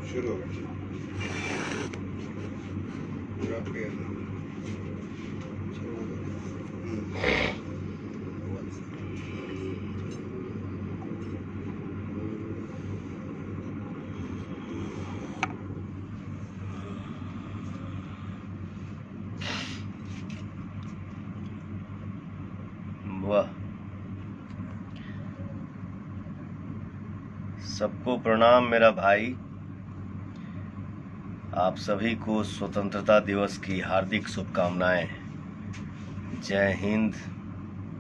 शुरू हो गया। वाह, सबको प्रणाम मेरा भाई। आप सभी को स्वतंत्रता दिवस की हार्दिक शुभकामनाएं। जय हिंद,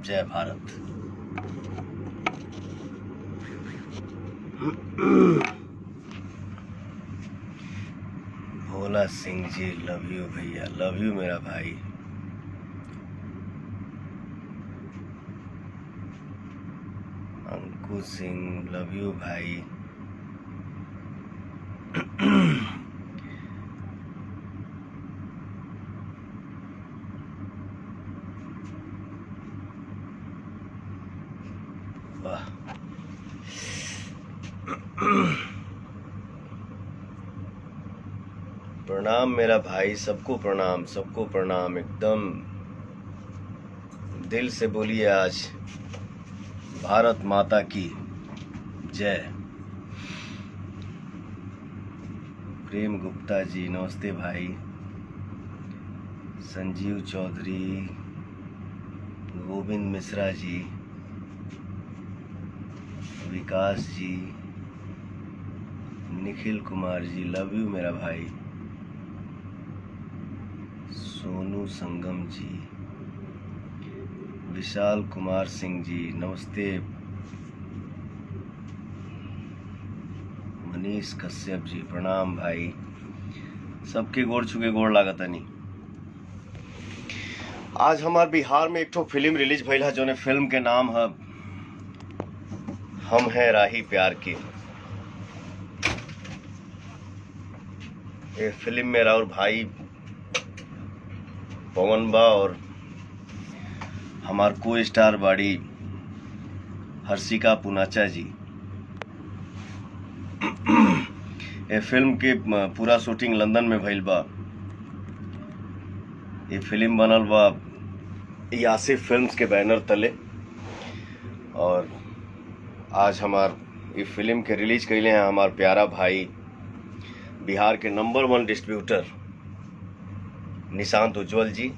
जय भारत। भोला सिंह जी, लव यू भैया, लव यू मेरा भाई। अंकुर सिंह, लव यू भाई। वाह, प्रणाम मेरा भाई, सबको प्रणाम, सबको प्रणाम। एकदम दिल से बोलिए आज भारत माता की जय। प्रेम गुप्ता जी, नमस्ते भाई। संजीव चौधरी, गोविंद मिश्रा जी, विकास जी, निखिल कुमार जी, लव यू मेरा भाई। सोनू संगम जी, विशाल कुमार सिंह जी, नमस्ते। मनीष कश्यप जी, प्रणाम भाई। सबके गोड़ छुके गोड़ लागतनी। आज हमार बिहार में एक ठो फिल्म रिलीज भइल है, जोने फिल्म के नाम है हम हैं राही प्यार के। ये फिल्म में राउर भाई पवन बा और हमार को स्टार बाड़ी हर्षिका पुनाचा जी। ये फिल्म के पूरा शूटिंग लंदन में भइल बा। ये फिल्म बनल बा यासिफ फिल्म्स के बैनर तले, और आज हमार ये फिल्म के रिलीज कैले हैं हमार प्यारा भाई बिहार के नंबर 1 डिस्ट्रीब्यूटर निशांत उज्जवल जी।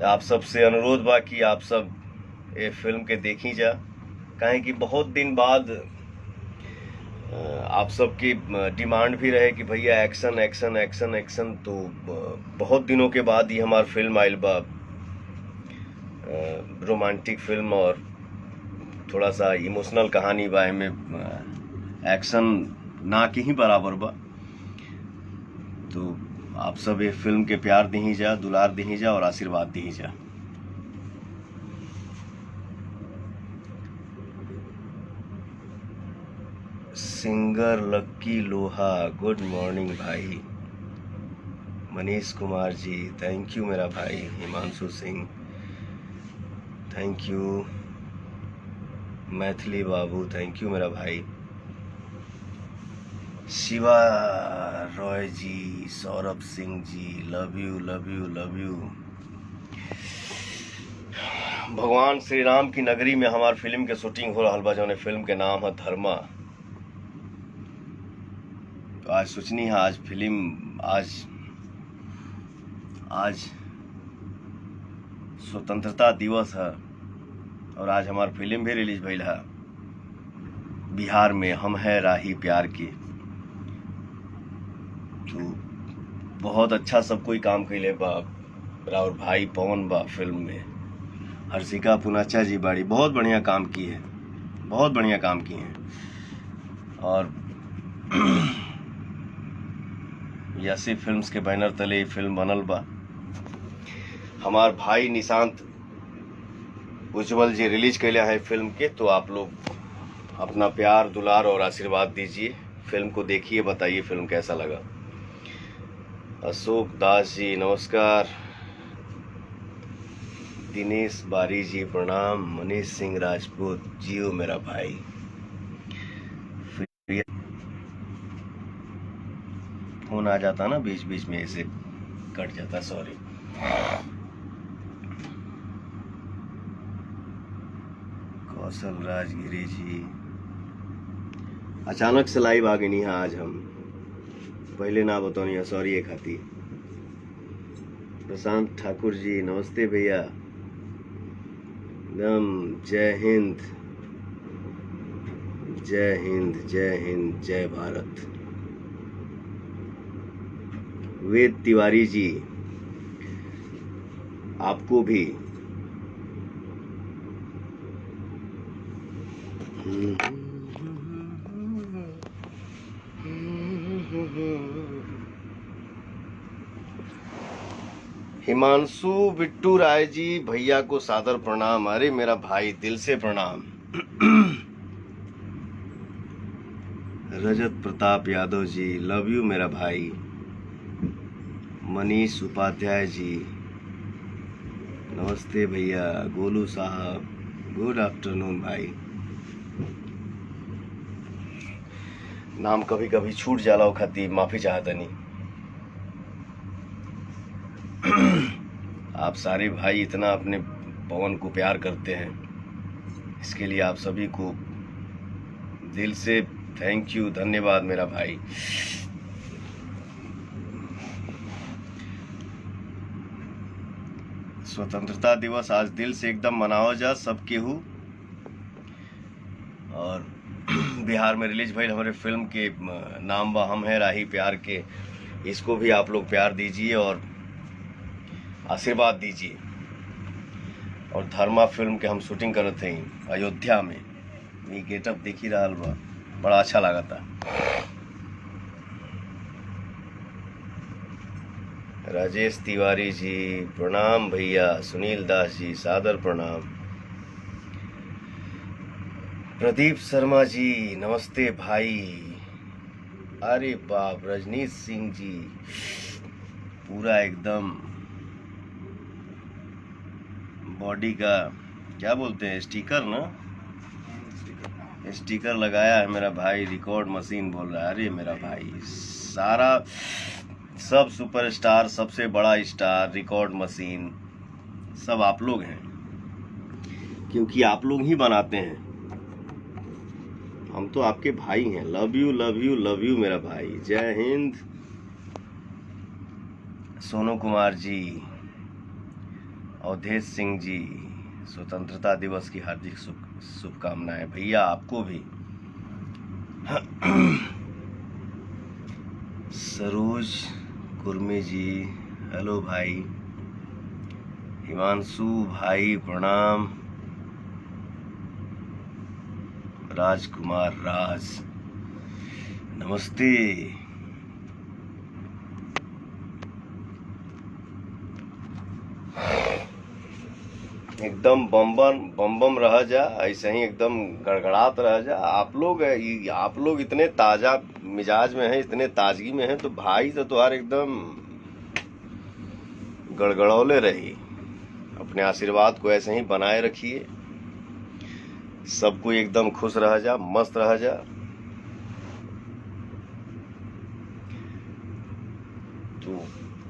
आप सबसे अनुरोध बा कि आप सब ये फिल्म के देखी जा, काहे कि बहुत दिन बाद आप सबकी डिमांड भी रहे कि भैया एक्शन एक्शन एक्शन एक्शन। तो बहुत दिनों के बाद ही हमार फिल्म आइल बा, रोमांटिक फिल्म और थोड़ा सा इमोशनल कहानी बा। में एक्शन ना के ही बराबर बा। तो आप सब ये फिल्म के प्यार दी जा, दुलार दी जा और आशीर्वाद दी जा। सिंगर लक्की लोहा, गुड मॉर्निंग भाई। मनीष कुमार जी, थैंक यू मेरा भाई। Himanshu Singh, thank you. Maithili Babu, thank you मेरा भाई। Shiva Roy ji, Saurabh Singh ji, love you love you love you. भगवान श्री राम की नगरी में हमार फिल्म के शूटिंग हो रहा बा, जौने फिल्म के नाम है धर्मा। तो आज सोचनी है आज फिल्म आज स्वतंत्रता दिवस है और आज हमार फिल्म भी रिलीज भइल है बिहार में, हम हैं राही प्यार की। तो बहुत अच्छा सब कोई काम कैले बा। और भाई पवन बा फिल्म में, हर्षिका पुनाचा जी बाड़ी, बहुत बढ़िया काम की है, बहुत बढ़िया काम की है। और यासिफ फिल्म्स के बैनर तले ये फिल्म बनल बा। हमार भाई निशांत उज्जवल जी रिलीज कैले हैं फिल्म के, तो आप लोग अपना प्यार दुलार और आशीर्वाद दीजिए। फिल्म को देखिए, बताइए फिल्म कैसा लगा। अशोक दास जी नमस्कार। दिनेश बारी जी प्रणाम। मनीष सिंह राजपूत जियो मेरा भाई। फोन आ जाता ना बीच बीच में, ऐसे कट जाता, सॉरी। कौशल राजगिरी जी अचानक से लाइव आ गई नहीं है आज हम, पहले ना बताओ, सॉरी एक हाथी। प्रशांत ठाकुर जी नमस्ते भैया। जय हिंद जय हिंद जय हिंद जय भारत। वेद तिवारी जी आपको भी हिमांशु बिट्टू राय जी भैया को सादर प्रणाम। अरे मेरा भाई दिल से प्रणाम। रजत प्रताप यादव जी लव यू मेरा भाई। मनीष उपाध्याय जी नमस्ते भैया। गोलू साहब गुड आफ्टरनून भाई। नाम कभी कभी छूट जाला खातिर माफी चाहता नहीं। आप सारे भाई इतना अपने पवन को प्यार करते हैं, इसके लिए आप सभी को दिल से थैंक यू, धन्यवाद मेरा भाई। स्वतंत्रता दिवस आज दिल से एकदम मनाओ जा सब केहू। और बिहार में रिलीज भइल हमारे फिल्म के नाम बा हम है राही प्यार के, इसको भी आप लोग प्यार दीजिए और आशीर्वाद दीजिए। और धर्मा फिल्म के हम शूटिंग करते हैं अयोध्या में, ये गेटअप देख ही रहा बा, बड़ा अच्छा लगा था। राजेश तिवारी जी प्रणाम भैया। सुनील दास जी सादर प्रणाम। प्रदीप शर्मा जी नमस्ते भाई। अरे बाप, रजनीश सिंह जी पूरा एकदम बॉडी का क्या बोलते हैं, स्टिकर ना, स्टिकर लगाया है मेरा भाई। रिकॉर्ड मशीन बोल रहा है। अरे मेरा भाई सारा सब सुपरस्टार, सबसे बड़ा स्टार, रिकॉर्ड मशीन सब आप लोग हैं, क्योंकि आप लोग ही बनाते हैं। हम तो आपके भाई हैं। Love you love you love you मेरा भाई। जय हिंद। सोनू कुमार जी, अवधेश सिंह जी स्वतंत्रता दिवस की हार्दिक शुभकामनाएं भैया आपको भी। सरोज कुर्मी जी हेलो भाई। हिमांशु भाई प्रणाम। राजकुमार राज नमस्ते। एकदम बम बम रह जा, ऐसे ही एकदम गड़गड़ात रह जा। आप लोग इतने ताजा मिजाज में हैं, इतने ताजगी में हैं, तो भाई तो तुम्हारे एकदम गड़गड़ौले रही। अपने आशीर्वाद को ऐसे ही बनाए रखिए, सबको एकदम खुश रह जा, मस्त रह जा। तो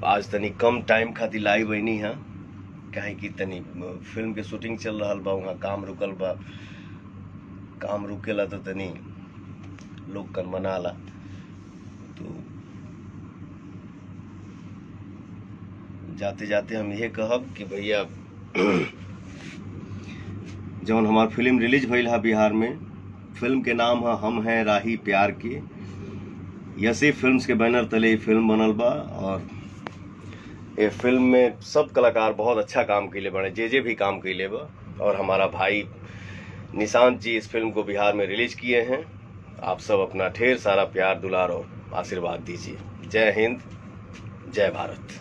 आज तनी कम टाइम खातिर लाइव बनी है, काहे कि तनी फिल्म के शूटिंग चल रहा बा, वहाँ काम रुकल बा। काम रुकेला तो तनी लोग कन मनाला। तो जाते जाते हम ये कहब कि भैया जौन हमार फिल्म रिलीज भइल है बिहार में, फिल्म के नाम है हम हैं राही प्यार के। यसे फिल्म्स के बैनर तले फिल्म बनल बा, और ये फिल्म में सब कलाकार बहुत अच्छा काम कैले बने, जे भी काम कैले बा। और हमारा भाई निशांत जी इस फिल्म को बिहार में रिलीज किए हैं। आप सब अपना ढेर सारा प्यार दुलार और आशीर्वाद दीजिए। जय हिंद जय भारत।